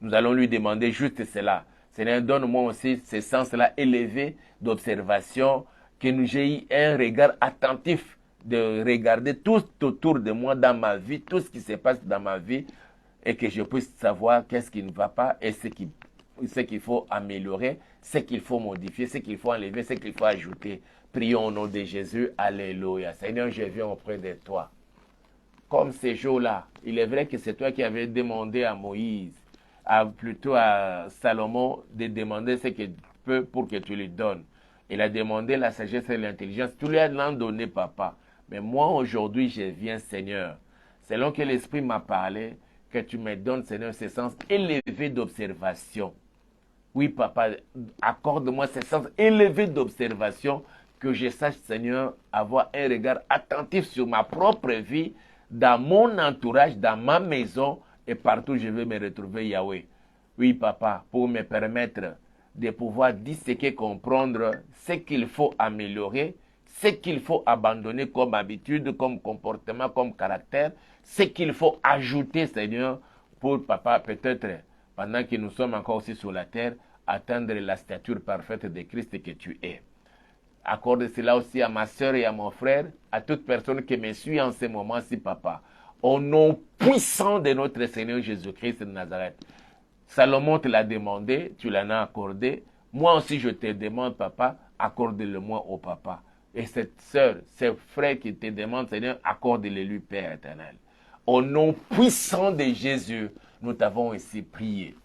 Nous allons lui demander juste cela. Seigneur, donne-moi aussi ce sens-là élevé d'observation, que j'ai un regard attentif de regarder tout autour de moi dans ma vie, tout ce qui se passe dans ma vie, et que je puisse savoir qu'est-ce qui ne va pas et ce qu'il faut améliorer, ce qu'il faut modifier, ce qu'il faut enlever, ce qu'il faut ajouter. Prions au nom de Jésus. Alléluia. Seigneur, je viens auprès de toi. Comme ces jours-là, il est vrai que c'est toi qui avais demandé à Moïse, plutôt à Salomon, de demander ce qu'il peut pour que tu lui donnes. Il a demandé la sagesse et l'intelligence. Tu lui as donné, Papa. Mais moi, aujourd'hui, je viens, Seigneur, selon que l'Esprit m'a parlé, que tu me donnes, Seigneur, ce sens élevé d'observation. Oui, Papa, accorde-moi ce sens élevé d'observation, que je sache, Seigneur, avoir un regard attentif sur ma propre vie, dans mon entourage, dans ma maison, et partout où je vais me retrouver, Yahweh. Oui, Papa, pour me permettre de pouvoir disséquer, comprendre ce qu'il faut améliorer, ce qu'il faut abandonner comme habitude, comme comportement, comme caractère, ce qu'il faut ajouter, Seigneur, pour, Papa, peut-être, pendant que nous sommes encore aussi sur la terre, atteindre la stature parfaite de Christ que tu es. Accorde cela aussi à ma soeur et à mon frère, à toute personne qui me suit en ce moment-ci, Papa. Au nom puissant de notre Seigneur Jésus-Christ de Nazareth. Salomon te l'a demandé, tu l'en as accordé. Moi aussi, je te demande, Papa, accorde-le-moi au Papa. Et cette sœur, ce frère qui te demande, Seigneur, accorde-le-lui, Père éternel. Au nom puissant de Jésus, nous t'avons ici prié.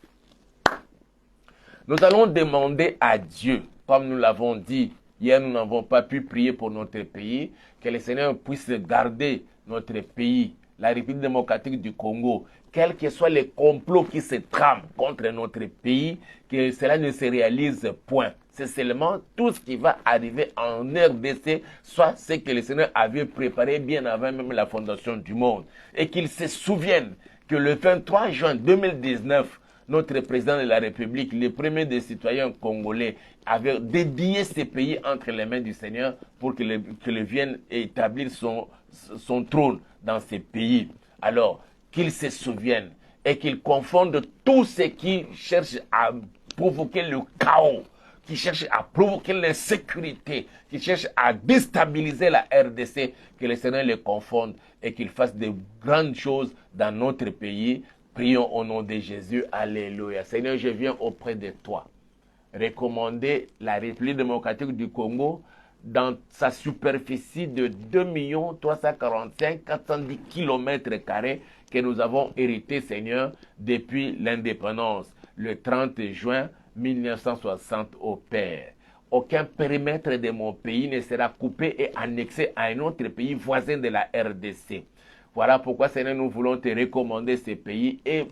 Nous allons demander à Dieu, comme nous l'avons dit, hier nous n'avons pas pu prier pour notre pays, que le Seigneur puisse garder notre pays, la République démocratique du Congo, quels que soient les complots qui se trament contre notre pays, que cela ne se réalise point. C'est seulement tout ce qui va arriver en RDC, soit ce que le Seigneur avait préparé bien avant même la fondation du monde. Et qu'ils se souviennent que le 23 juin 2019, notre président de la République, le premier des citoyens congolais, avait dédié ce pays entre les mains du Seigneur pour qu'il vienne établir son trône dans ces pays. Alors, qu'ils se souviennent et qu'ils confondent tous ceux qui cherchent à provoquer le chaos, qui cherchent à provoquer l'insécurité, qui cherchent à déstabiliser la RDC, que le Seigneur les confonde et qu'il fasse de grandes choses dans notre pays. Prions au nom de Jésus. Alléluia. Seigneur, je viens auprès de toi. Recommander la République démocratique du Congo dans sa superficie de 2 345 410 km² que nous avons hérité, Seigneur, depuis l'indépendance, le 30 juin 1960 au Père. Aucun périmètre de mon pays ne sera coupé et annexé à un autre pays voisin de la RDC. Voilà pourquoi, Seigneur, nous voulons te recommander ces pays et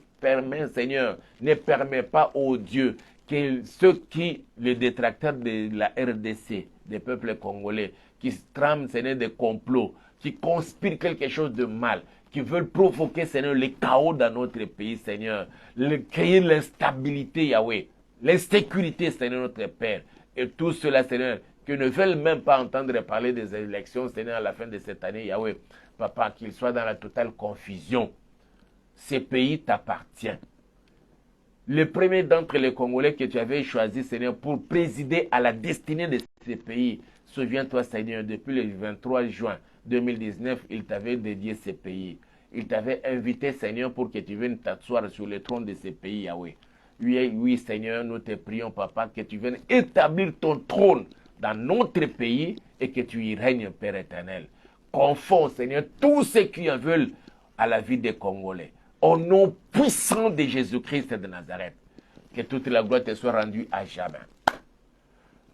Seigneur, ne permets pas, ô Dieu, que ceux qui, les détracteurs de la RDC, des peuples congolais, qui trament, Seigneur, des complots, qui conspirent quelque chose de mal, qui veulent provoquer, Seigneur, le chaos dans notre pays, Seigneur, créer l'instabilité, Yahweh, l'insécurité, Seigneur, notre Père, Et tous ceux-là, Seigneur, qui ne veulent même pas entendre parler des élections, Seigneur, à la fin de cette année, Yahweh, Papa, qu'ils soient dans la totale confusion. Ces pays t'appartiennent. Le premier d'entre les Congolais que tu avais choisi, Seigneur, pour présider à la destinée de ces pays, souviens-toi, Seigneur, depuis le 23 juin 2019, il t'avait dédié ces pays. Il t'avait invité, Seigneur, pour que tu viennes t'asseoir sur le trône de ces pays, Yahweh. Oui, oui, Seigneur, nous te prions, Papa, que tu viennes établir ton trône dans notre pays et que tu y règnes, Père éternel. Confonds, Seigneur, tous ceux qui en veulent à la vie des Congolais. Au nom puissant de Jésus-Christ de Nazareth, que toute la gloire te soit rendue à jamais.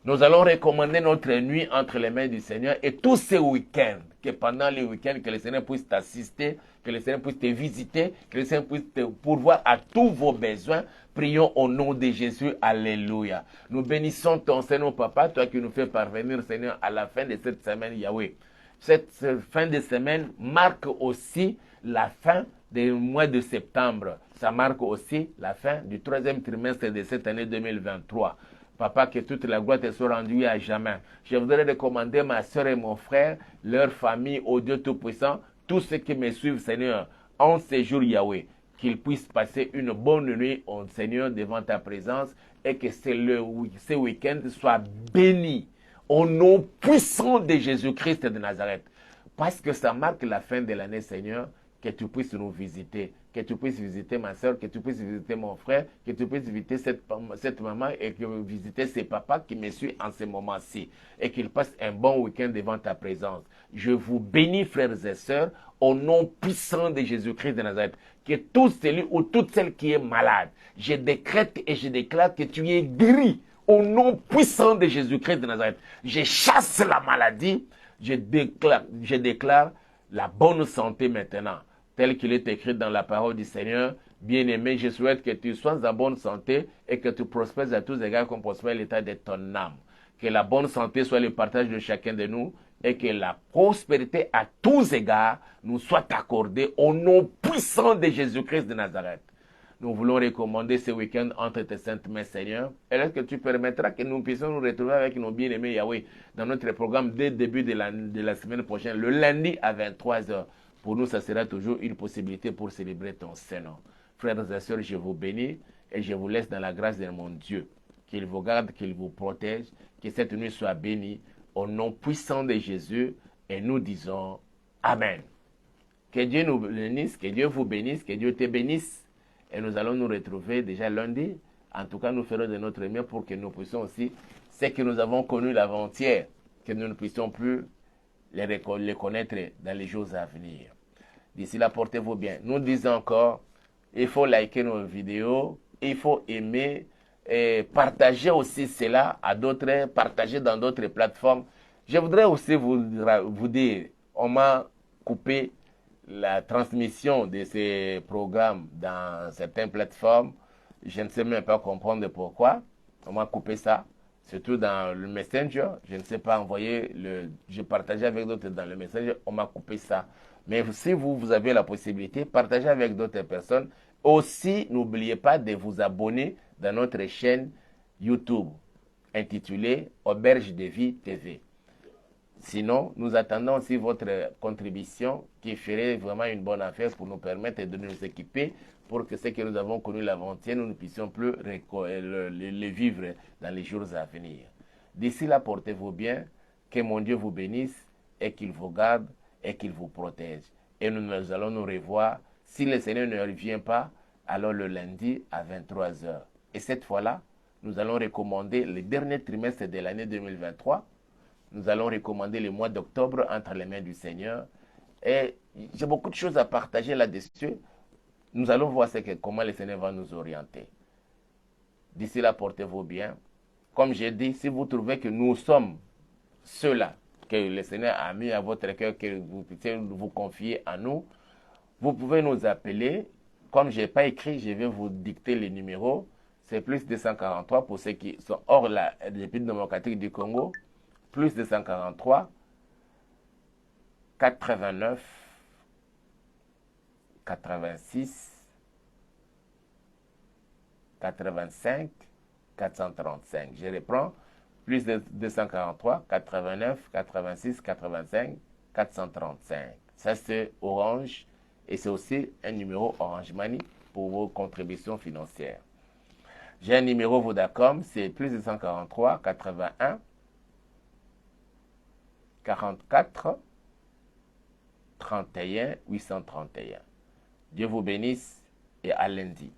Nous allons recommander notre nuit entre les mains du Seigneur et tous ces week-ends, que pendant les week-ends, que le Seigneur puisse t'assister, que le Seigneur puisse te visiter, que le Seigneur puisse te pourvoir à tous vos besoins. Prions au nom de Jésus. Alléluia. Nous bénissons ton Seigneur, Papa, toi qui nous fais parvenir, Seigneur, à la fin de cette semaine, Yahweh. Cette fin de semaine marque aussi la fin du mois de septembre. Ça marque aussi la fin du troisième trimestre de cette année 2023. Papa, que toute la gloire te soit rendue à jamais. Je voudrais recommander ma soeur et mon frère, leur famille, au Dieu Tout-Puissant, tous ceux qui me suivent, Seigneur, en ces jours, Yahweh, qu'ils puissent passer une bonne nuit, au Seigneur, devant ta présence, et que ce week-end soit béni au nom puissant de Jésus-Christ de Nazareth. Parce que ça marque la fin de l'année, Seigneur, que tu puisses nous visiter, que tu puisses visiter ma soeur, que tu puisses visiter mon frère, que tu puisses visiter cette maman et que visiter ces papas qui me suivent en ce moment-ci et qu'ils passent un bon week-end devant ta présence. Je vous bénis, frères et sœurs, au nom puissant de Jésus-Christ de Nazareth, que tout celui ou toute celle qui est malade, je décrète et je déclare que tu es guéri au nom puissant de Jésus-Christ de Nazareth. Je chasse la maladie, je déclare la bonne santé maintenant, tel qu'il est écrit dans la parole du Seigneur. Bien-aimé, je souhaite que tu sois en bonne santé et que tu prospères à tous égards comme prospère l'état de ton âme. Que la bonne santé soit le partage de chacun de nous et que la prospérité à tous égards nous soit accordée au nom puissant de Jésus-Christ de Nazareth. Nous voulons recommander ce week-end entre tes saintes mains, Seigneur. Et est-ce que tu permettras que nous puissions nous retrouver avec nos bien-aimés Yahweh dans notre programme dès le début de la semaine prochaine, le lundi à 23h. Pour nous, ça sera toujours une possibilité pour célébrer ton Saint-Nom. Frères et sœurs, je vous bénis et je vous laisse dans la grâce de mon Dieu. Qu'il vous garde, qu'il vous protège, que cette nuit soit bénie au nom puissant de Jésus. Et nous disons Amen. Que Dieu nous bénisse, que Dieu vous bénisse, que Dieu te bénisse. Et nous allons nous retrouver déjà lundi. En tout cas, nous ferons de notre mieux pour que nous puissions aussi, ce que nous avons connu l'avant-hier, que nous ne puissions plus les connaître dans les jours à venir. D'ici là, portez-vous bien. Nous disons encore, il faut liker nos vidéos, il faut aimer et partager aussi cela à d'autres, partager dans d'autres plateformes. Je voudrais aussi vous dire, on m'a coupé la transmission de ces programmes dans certaines plateformes. Je ne sais même pas comprendre pourquoi. On m'a coupé ça, surtout dans le Messenger. Je ne sais pas envoyer je partageais avec d'autres dans le Messenger. On m'a coupé ça. Mais si vous avez la possibilité, partagez avec d'autres personnes. Aussi, n'oubliez pas de vous abonner dans notre chaîne YouTube intitulée Auberge de Vie TV. Sinon, nous attendons aussi votre contribution qui ferait vraiment une bonne affaire pour nous permettre de nous équiper pour que ce que nous avons connu l'avant-hier, nous ne puissions plus le vivre dans les jours à venir. D'ici là, portez-vous bien, que mon Dieu vous bénisse et qu'il vous garde et qu'il vous protège. Et nous allons nous revoir. Si le Seigneur ne revient pas, alors le lundi à 23h. Et cette fois-là, nous allons recommander le dernier trimestre de l'année 2023. Nous allons recommander le mois d'octobre entre les mains du Seigneur. Et j'ai beaucoup de choses à partager là-dessus. Nous allons voir comment le Seigneur va nous orienter. D'ici là, portez-vous bien. Comme j'ai dit, si vous trouvez que nous sommes ceux-là que le Seigneur a mis à votre cœur, que vous puissiez vous confier à nous, vous pouvez nous appeler. Comme je n'ai pas écrit, je vais vous dicter les numéros. C'est plus 243 pour ceux qui sont hors la République démocratique du Congo. Plus 243 89 86 85 435. Je reprends. plus 243 89 86 85 435. Ça, c'est Orange et c'est aussi un numéro Orange Money pour vos contributions financières. J'ai un numéro Vodacom, c'est plus 243 81 44 31 831. Dieu vous bénisse et à lundi.